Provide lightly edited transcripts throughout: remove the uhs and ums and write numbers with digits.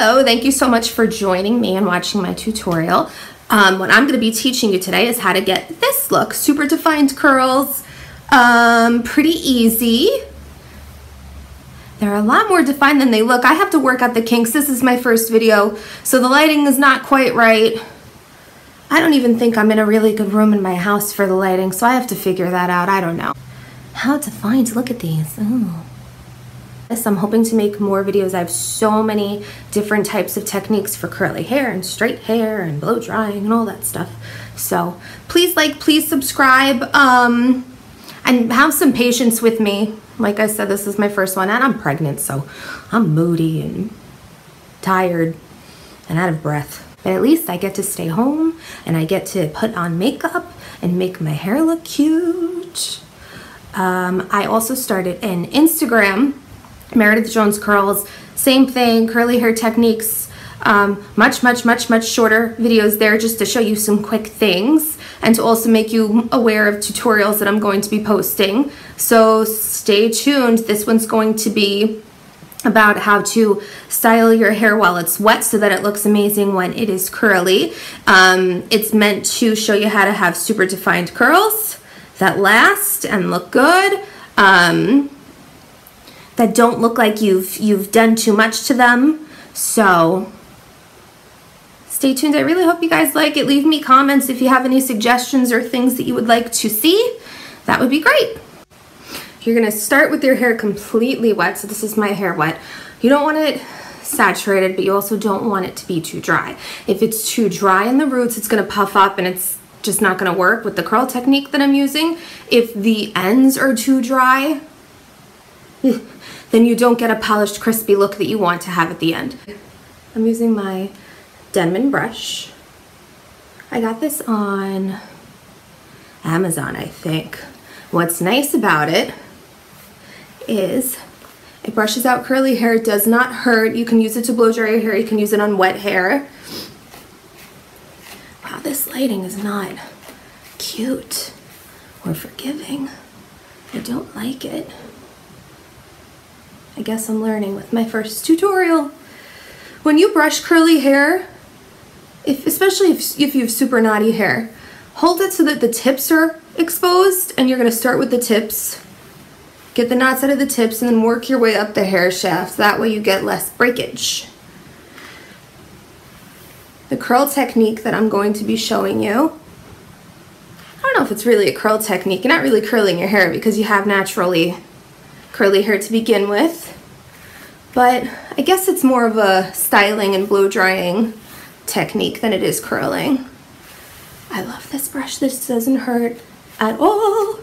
Hello, thank you so much for joining me and watching my tutorial. What I'm going to be teaching you today is how to get this look, super defined curls, pretty easy. They're a lot more defined than they look. I have to work out the kinks. This is my first video, so the lighting is not quite right. I don't even think I'm in a really good room in my house for the lighting, so I have to figure that out. I don't know. How defined, look at these. Ooh. I'm hoping to make more videos. I have so many different types of techniques for curly hair and straight hair and blow drying and all that stuff. So please like, please subscribe, and have some patience with me. Like I said, this is my first one and I'm pregnant, so I'm moody and tired and out of breath. But at least I get to stay home and I get to put on makeup and make my hair look cute. I also started an Instagram, Meredith Jones Curls, same thing, curly hair techniques, much shorter videos there just to show you some quick things and to also make you aware of tutorials that I'm going to be posting. So stay tuned. This one's going to be about how to style your hair while it's wet so that it looks amazing when it is curly. It's meant to show you how to have super defined curls that last and look good, that don't look like you've done too much to them. So stay tuned. I really hope you guys like it. Leave me comments if you have any suggestions or things that you would like to see. That would be great. You're gonna start with your hair completely wet. So this is my hair wet. You don't want it saturated, but you also don't want it to be too dry. If it's too dry in the roots, it's gonna puff up and it's just not gonna work with the curl technique that I'm using. If the ends are too dry, then you don't get a polished, crispy look that you want to have at the end. I'm using my Denman brush. I got this on Amazon, I think. What's nice about it is it brushes out curly hair. It does not hurt. You can use it to blow dry your hair. You can use it on wet hair. Wow, this lighting is not cute or forgiving. I don't like it. I guess I'm learning with my first tutorial. When you brush curly hair, especially if you have super knotty hair, hold it so that the tips are exposed, and you're gonna start with the tips. Get the knots out of the tips and then work your way up the hair shaft. That way you get less breakage. The curl technique that I'm going to be showing you, I don't know if it's really a curl technique. You're not really curling your hair because you have naturally curly hair to begin with, but I guess it's more of a styling and blow drying technique than it is curling. I love this brush. This doesn't hurt at all,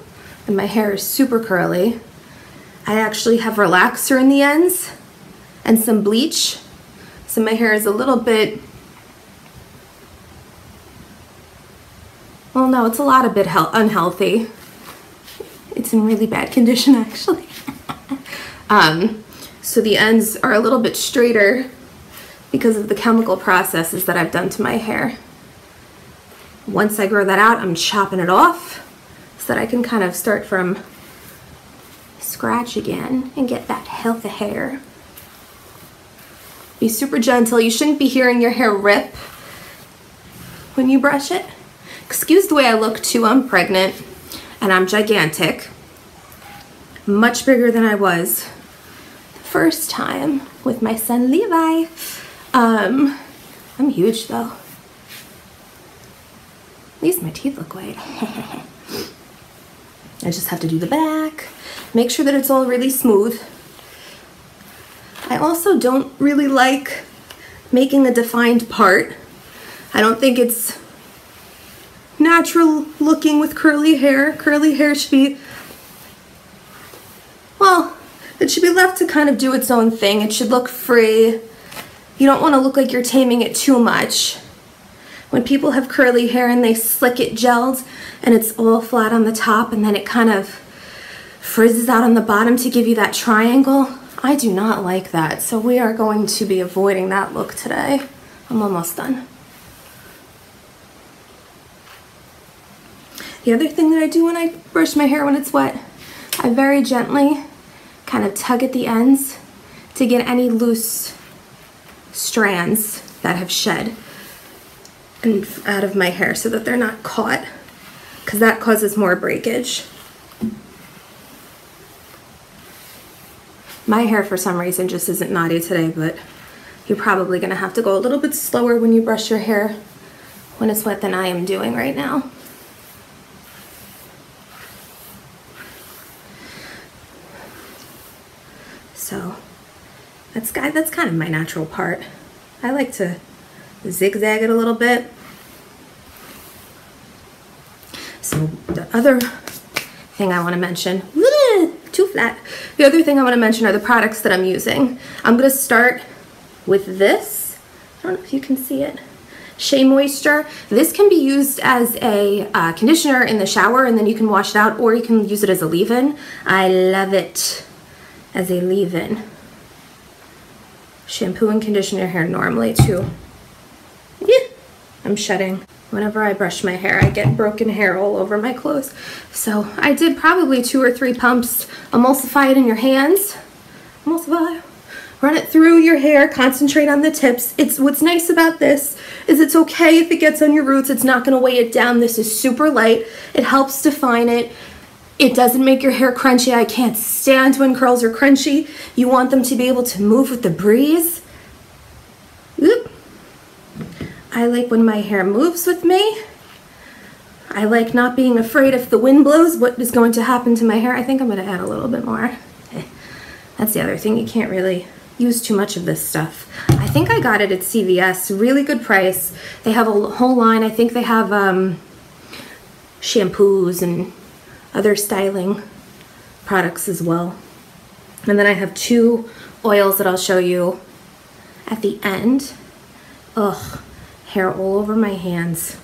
and my hair is super curly. I actually have relaxer in the ends and some bleach, so my hair is a little bit, well, no, it's a lot of bit unhealthy. It's in really bad condition, actually. So the ends are a little bit straighter because of the chemical processes that I've done to my hair. Once I grow that out, I'm chopping it off so that I can kind of start from scratch again and get that healthy hair. Be super gentle. You shouldn't be hearing your hair rip when you brush it. Excuse the way I look too. I'm pregnant and I'm gigantic. Much bigger than I was the first time with my son Levi. I'm huge though. At least my teeth look white. I just have to do the back. Make sure that it's all really smooth. I also don't really like making a defined part. I don't think it's natural looking with curly hair. Curly hair should be, well, it should be left to kind of do its own thing. It should look free. You don't want to look like you're taming it too much. When people have curly hair and they slick it gelled and it's all flat on the top and then it kind of frizzes out on the bottom to give you that triangle, I do not like that. So we are going to be avoiding that look today. I'm almost done. The other thing that I do when I brush my hair when it's wet, I very gently kind of tug at the ends to get any loose strands that have shed and out of my hair so that they're not caught, because that causes more breakage. My hair for some reason just isn't knotty today, but you're probably gonna have to go a little bit slower when you brush your hair when it's wet than I am doing right now. So that's kind of my natural part. I like to zigzag it a little bit. So the other thing I want to mention, too flat. The other thing I want to mention are the products that I'm using. I'm going to start with this. I don't know if you can see it. Shea Moisture. This can be used as a conditioner in the shower, and then you can wash it out, or you can use it as a leave-in. I love it as a leave-in. Shampoo and condition your hair normally too. Yeah, I'm shedding. Whenever I brush my hair, I get broken hair all over my clothes. So I did probably 2 or 3 pumps. Emulsify it in your hands. Emulsify. Run it through your hair, concentrate on the tips. What's nice about this is it's okay if it gets on your roots. It's not gonna weigh it down. This is super light. It helps define it. It doesn't make your hair crunchy. I can't stand when curls are crunchy. You want them to be able to move with the breeze. Oop. I like when my hair moves with me. I like not being afraid if the wind blows what is going to happen to my hair. I think I'm gonna add a little bit more. That's the other thing, you can't really use too much of this stuff. I think I got it at CVS, really good price. They have a whole line. I think they have shampoos and other styling products as well. And then I have 2 oils that I'll show you at the end. Ugh, hair all over my hands.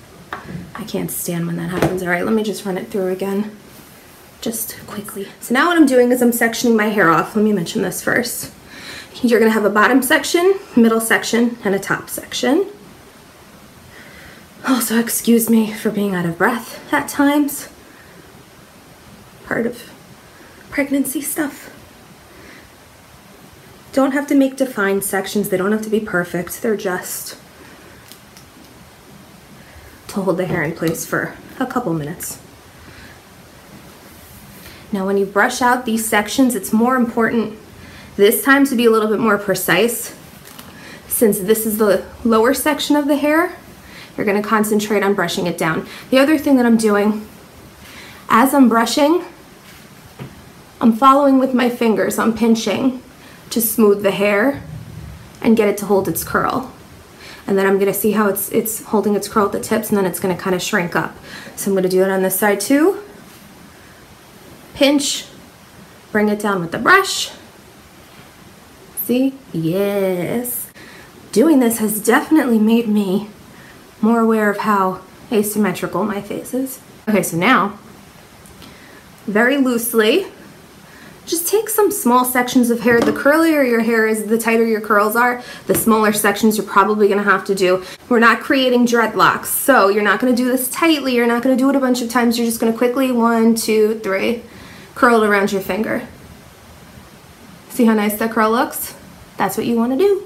I can't stand when that happens. All right, let me just run it through again, just quickly. So now what I'm doing is I'm sectioning my hair off. Let me mention this first. You're gonna have a bottom section, middle section, and a top section. Also, excuse me for being out of breath at times. Part of pregnancy stuff. Don't have to make defined sections. They don't have to be perfect. They're just to hold the hair in place for a couple minutes. Now when you brush out these sections, it's more important this time to be a little bit more precise. Since this is the lower section of the hair, you're going to concentrate on brushing it down. The other thing that I'm doing, as I'm brushing, I'm following with my fingers. I'm pinching to smooth the hair and get it to hold its curl. And then I'm going to see how it's holding its curl at the tips, and then it's going to kind of shrink up. So I'm going to do it on this side too. Pinch, bring it down with the brush. See? Yes. Doing this has definitely made me more aware of how asymmetrical my face is. Okay, so now, very loosely, just take some small sections of hair. The curlier your hair is, the tighter your curls are, the smaller sections you're probably gonna have to do. We're not creating dreadlocks, so you're not gonna do this tightly, you're not gonna do it a bunch of times, you're just gonna quickly, 1, 2, 3, curl it around your finger. See how nice that curl looks? That's what you wanna do.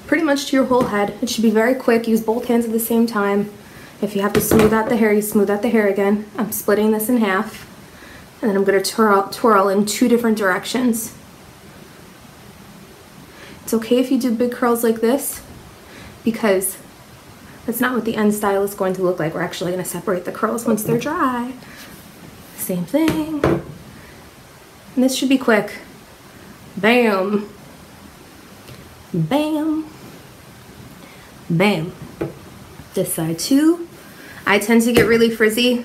Pretty much to your whole head. It should be very quick, use both hands at the same time. If you have to smooth out the hair, you smooth out the hair again. I'm splitting this in half. And then I'm going to twirl in 2 different directions. It's okay if you do big curls like this, because that's not what the end style is going to look like. We're actually going to separate the curls once they're dry. Same thing. And this should be quick. Bam. Bam. Bam. This side too. I tend to get really frizzy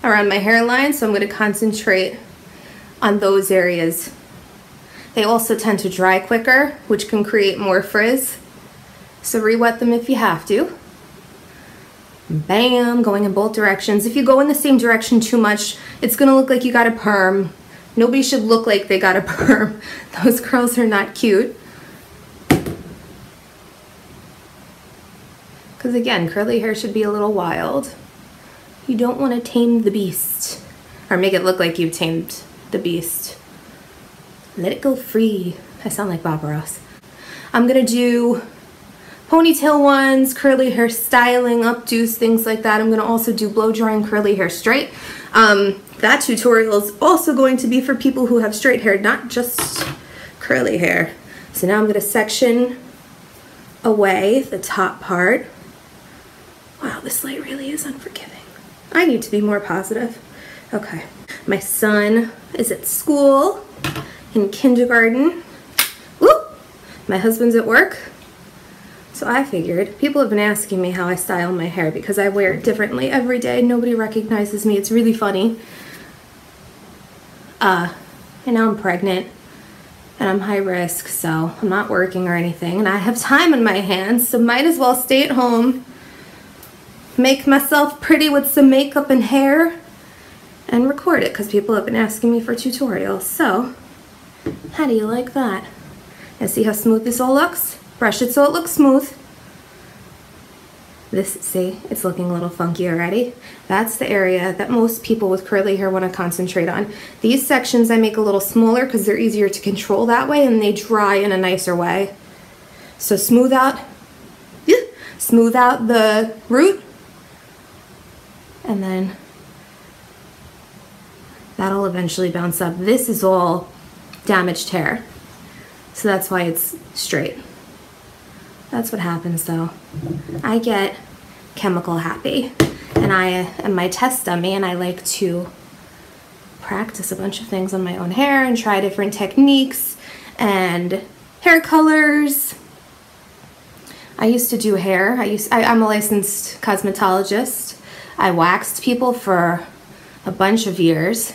around my hairline, so I'm going to concentrate on those areas. They also tend to dry quicker, which can create more frizz. So re-wet them if you have to. Bam, going in both directions. If you go in the same direction too much, it's going to look like you got a perm. Nobody should look like they got a perm. Those curls are not cute. Because again, curly hair should be a little wild. You don't want to tame the beast, or make it look like you've tamed the beast. Let it go free. I sound like Bob Ross. I'm gonna do ponytail ones, curly hair styling, updos, things like that. I'm gonna also do blow drying curly hair straight. That tutorial is also going to be for people who have straight hair, not just curly hair. So now I'm gonna section away the top part. Wow, this light really is unforgiving. I need to be more positive. Okay, my son is at school in kindergarten. Woo! My husband's at work. So I figured, people have been asking me how I style my hair because I wear it differently every day. Nobody recognizes me. It's really funny. And now I'm pregnant and I'm high risk, so I'm not working or anything. And I have time on my hands, so might as well stay at home, make myself pretty with some makeup and hair, and record it because people have been asking me for tutorials. So, how do you like that? And see how smooth this all looks? Brush it so it looks smooth. This, see, it's looking a little funky already. That's the area that most people with curly hair want to concentrate on. These sections I make a little smaller because they're easier to control that way and they dry in a nicer way. So smooth out the root, and then that'll eventually bounce up. This is all damaged hair, so that's why it's straight. That's what happens though. I get chemical happy, and I am my test dummy, and I like to practice a bunch of things on my own hair and try different techniques and hair colors. I used to do hair. I'm a licensed cosmetologist. I waxed people for a bunch of years.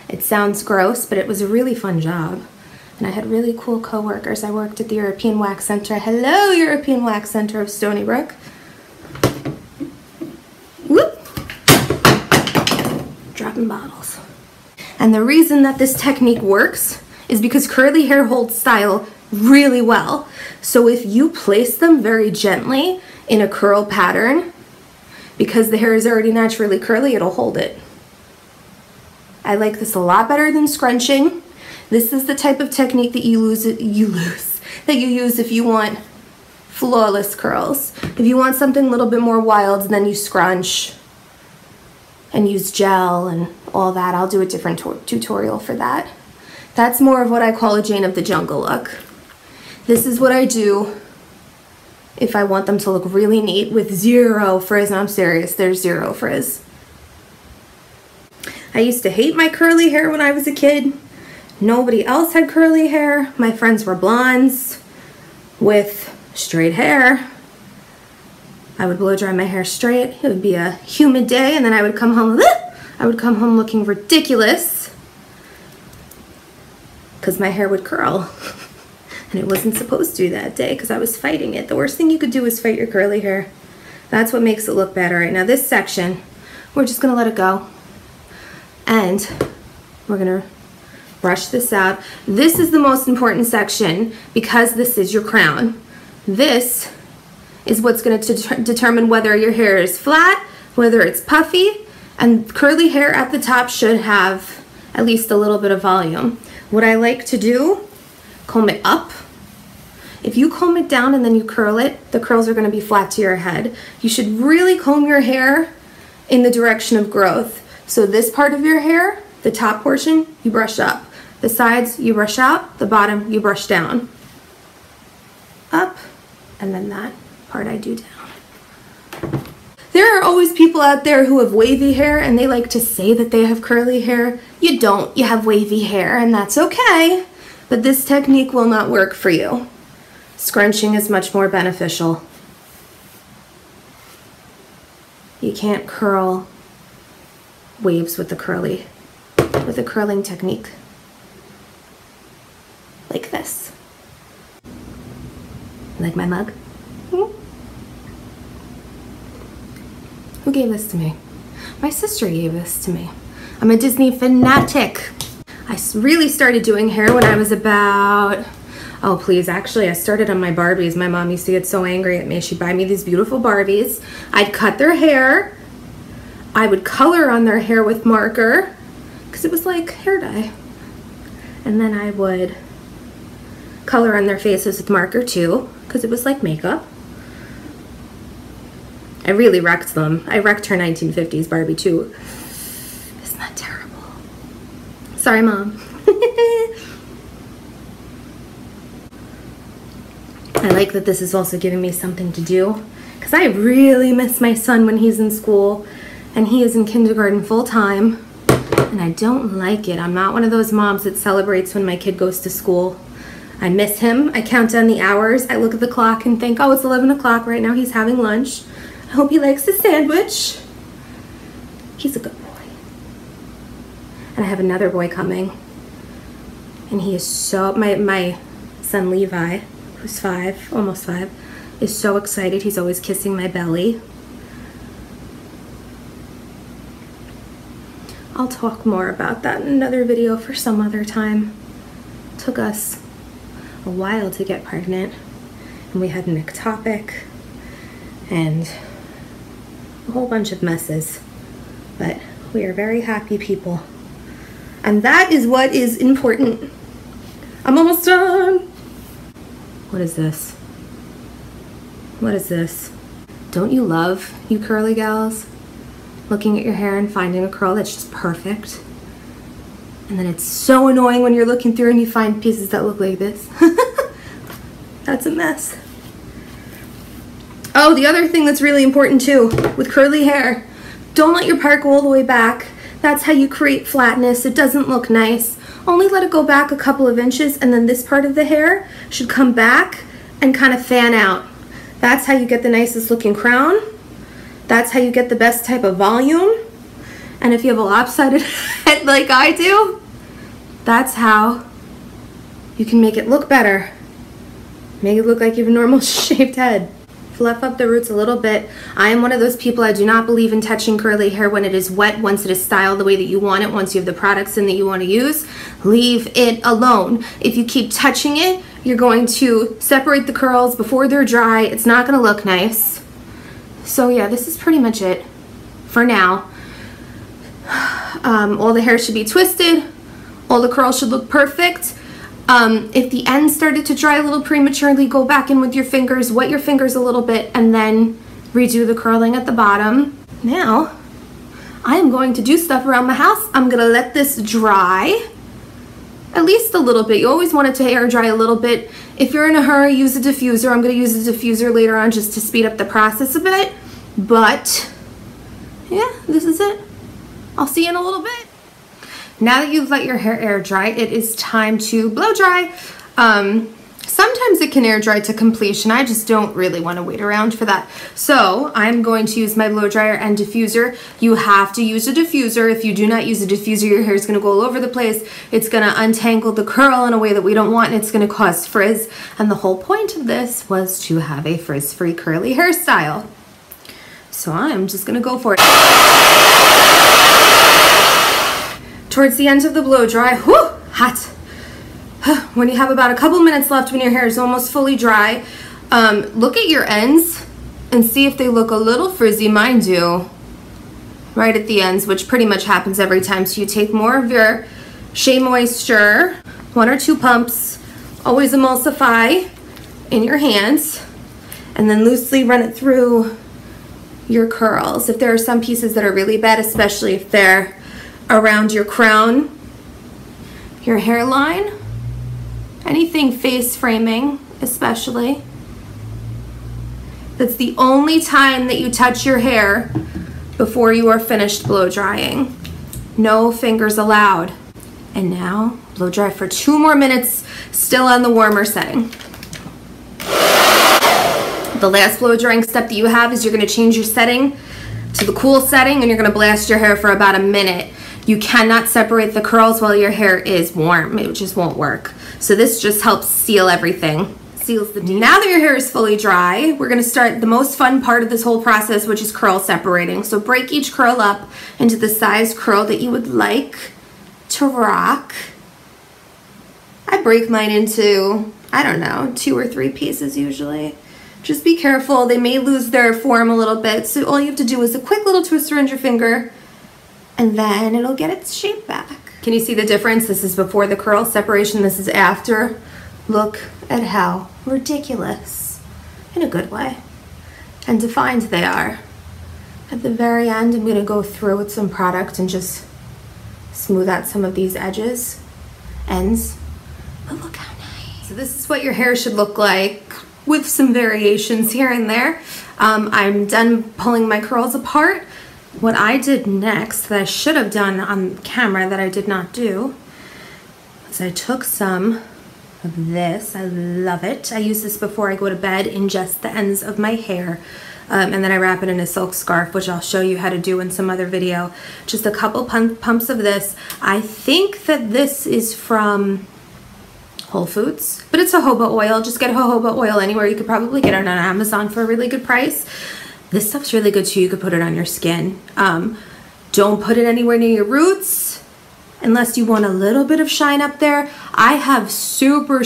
It sounds gross, but it was a really fun job. And I had really cool coworkers. I worked at the European Wax Center. Hello, European Wax Center of Stony Brook. Whoop! Dropping bottles. And the reason that this technique works is because curly hair holds style really well. So if you place them very gently in a curl pattern, because the hair is already naturally curly, it'll hold it. I like this a lot better than scrunching. This is the type of technique that you use if you want flawless curls. If you want something a little bit more wild, then you scrunch and use gel and all that. I'll do a different tutorial for that. That's more of what I call a Jane of the Jungle look. This is what I do if I want them to look really neat with zero frizz. And I'm serious, there's zero frizz. I used to hate my curly hair when I was a kid. Nobody else had curly hair. My friends were blondes with straight hair. I would blow dry my hair straight. It would be a humid day, and then I would come home. I would come home looking ridiculous because my hair would curl, and it wasn't supposed to that day because I was fighting it. The worst thing you could do is fight your curly hair. That's what makes it look better. Right now, this section, we're just gonna let it go, and we're gonna brush this out. This is the most important section because this is your crown. This is what's going to determine whether your hair is flat, whether it's puffy, and curly hair at the top should have at least a little bit of volume. What I like to do, comb it up. If you comb it down and then you curl it, the curls are going to be flat to your head. You should really comb your hair in the direction of growth. So this part of your hair, the top portion, you brush up. The sides, you brush out. The bottom, you brush down. Up, and then that part I do down. There are always people out there who have wavy hair and they like to say that they have curly hair. You don't, you have wavy hair, and that's okay. But this technique will not work for you. Scrunching is much more beneficial. You can't curl waves with a curling technique. Like this. Like my mug? Who gave this to me? My sister gave this to me. I'm a Disney fanatic. I really started doing hair when I was about, oh please, actually I started on my Barbies. My mom used to get so angry at me. She'd buy me these beautiful Barbies. I'd cut their hair. I would color on their hair with marker because it was like hair dye. And then I would color on their faces with marker too because it was like makeup. I really wrecked them. I wrecked her 1950s Barbie too. Isn't that terrible? Sorry, Mom. I like that this is also giving me something to do, because I really miss my son when he's in school, and he is in kindergarten full time, and I don't like it. I'm not one of those moms that celebrates when my kid goes to school. I miss him. I count down the hours. I look at the clock and think, oh, it's 11 o'clock right now. He's having lunch. I hope he likes his sandwich. He's a good boy. And I have another boy coming, and he is so, my son Levi, who's 5, almost 5, is so excited. He's always kissing my belly. I'll talk more about that in another video for some other time. It took us a while to get pregnant, and we had an ectopic and a whole bunch of messes, but we are very happy people, and that is what is important. I'm almost done. What is this? What is this? Don't you love, you curly gals, looking at your hair and finding a curl that's just perfect? And then it's so annoying when you're looking through and you find pieces that look like this. That's a mess. Oh, the other thing that's really important too with curly hair, don't let your part go all the way back. That's how you create flatness. It doesn't look nice. Only let it go back a couple of inches, and then this part of the hair should come back and kind of fan out. That's how you get the nicest looking crown. That's how you get the best type of volume. And if you have a lopsided head like I do, that's how you can make it look better. Make it look like you have a normal shaped head. Fluff up the roots a little bit. I am one of those people, I do not believe in touching curly hair when it is wet, once it is styled the way that you want it, once you have the products in that you want to use. Leave it alone. If you keep touching it, you're going to separate the curls before they're dry. It's not going to look nice. So yeah, this is pretty much it for now. All the hair should be twisted. All the curls should look perfect. If the ends started to dry a little prematurely, go back in with your fingers, wet your fingers a little bit, and then redo the curling at the bottom. Now, I am going to do stuff around my house. I'm gonna let this dry at least a little bit. You always want it to air dry a little bit. If you're in a hurry, use a diffuser. I'm gonna use a diffuser later on just to speed up the process a bit. But yeah, this is it. I'll see you in a little bit. Now that you've let your hair air dry, it is time to blow dry. Sometimes it can air dry to completion. I just don't really want to wait around for that. So I'm going to use my blow dryer and diffuser. You have to use a diffuser. If you do not use a diffuser, your hair is going to go all over the place. It's going to untangle the curl in a way that we don't want, and it's going to cause frizz. And the whole point of this was to have a frizz-free curly hairstyle. So I'm just going to go for it. Towards the end of the blow dry, whoo, hot. When you have about a couple minutes left, when your hair is almost fully dry, look at your ends and see if they look a little frizzy. Mine do, right at the ends, which pretty much happens every time. So you take more of your Shea Moisture, 1 or 2 pumps, always emulsify in your hands, and then loosely run it through your curls. If there are some pieces that are really bad, especially if they're around your crown, your hairline, anything face framing especially. That's the only time that you touch your hair before you are finished blow drying. No fingers allowed. And now blow dry for 2 more minutes, still on the warmer setting. The last blow drying step that you have is you're going to change your setting to the cool setting, and you're going to blast your hair for about a minute. You cannot separate the curls while your hair is warm. It just won't work. So this just helps seal everything. Seals the deep. Now that your hair is fully dry, we're going to start the most fun part of this whole process, which is curl separating. So break each curl up into the size curl that you would like to rock. I break mine into, I don't know, 2 or 3 pieces usually. Just be careful. They may lose their form a little bit. So all you have to do is a quick little twist around your finger, and then it'll get its shape back. Can you see the difference? This is before the curl separation. This is after. Look at how ridiculous, in a good way, and defined they are. At the very end, I'm gonna go through with some product and just smooth out some of these ends. Oh, look how nice. So this is what your hair should look like with some variations here and there. I'm done pulling my curls apart. What I did next that I should have done on camera that I did not do is I took some of this. I love it. I use this before I go to bed in just the ends of my hair. And then I wrap it in a silk scarf, which I'll show you how to do in some other video. Just a couple pumps of this. I think that this is from Whole Foods, but it's jojoba oil. Just get jojoba oil anywhere. You could probably get it on Amazon for a really good price. This stuff's really good too. You could put it on your skin. Don't put it anywhere near your roots unless you want a little bit of shine up there. I have super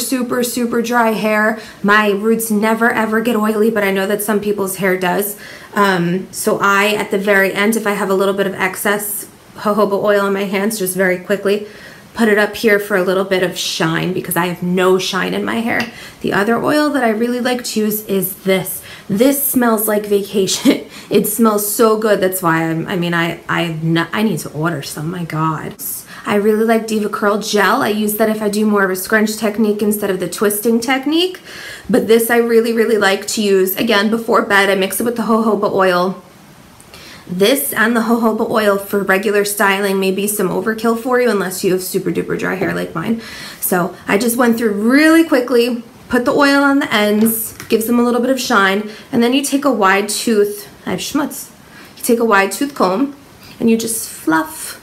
dry hair. My roots never ever get oily, but I know that some people's hair does. So I, at the very end, if I have a little bit of excess jojoba oil on my hands, just very quickly put it up here for a little bit of shine because I have no shine in my hair. The other oil that I really like to use is this. This smells like vacation. It smells so good. That's why I need to order some. My God. I really like Diva Curl Gel. I use that if I do more of a scrunch technique instead of the twisting technique. But this I really like to use, again, before bed. I mix it with the jojoba oil. This and the jojoba oil for regular styling may be some overkill for you unless you have super duper dry hair like mine. So I just went through really quickly, put the oil on the ends, gives them a little bit of shine, and then you take a wide tooth, I have schmutz. You take a wide tooth comb and you just fluff.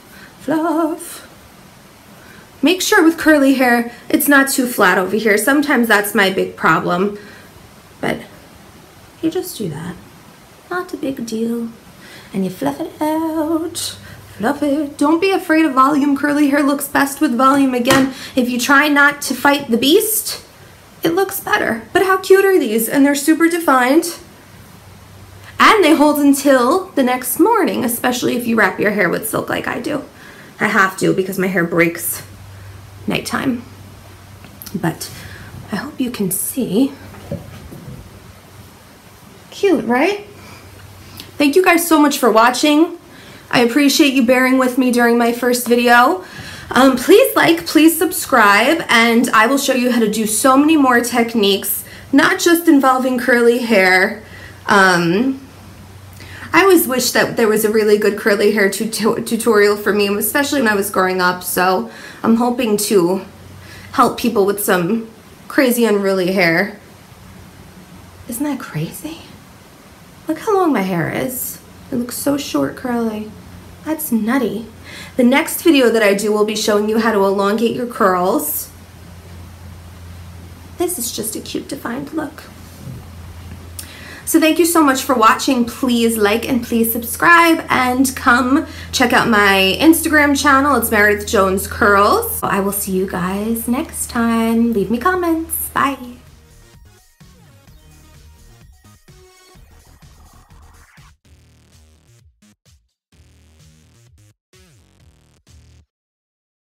Make sure with curly hair, it's not too flat over here. Sometimes that's my big problem, but you just do that. Not a big deal. And you fluff it out, fluff it. Don't be afraid of volume. Curly hair looks best with volume. Again, if you try not to fight the beast, it looks better. But how cute are these? And they're super defined. And they hold until the next morning, especially if you wrap your hair with silk like I do. I have to because my hair breaks nighttime. But I hope you can see. Cute, right? Thank you guys so much for watching. I appreciate you bearing with me during my first video. Please like, please subscribe, and I will show you how to do so many more techniques, not just involving curly hair. I always wish that there was a really good curly hair tutorial for me, especially when I was growing up, so I'm hoping to help people with some crazy unruly hair. Isn't that crazy? Look how long my hair is. It looks so short curly. That's nutty. The next video that I do will be showing you how to elongate your curls. This is just a cute defined look. So thank you so much for watching. Please like and please subscribe, and come check out my Instagram channel. It's Meredith Jones Curls. I will see you guys next time. Leave me comments. Bye.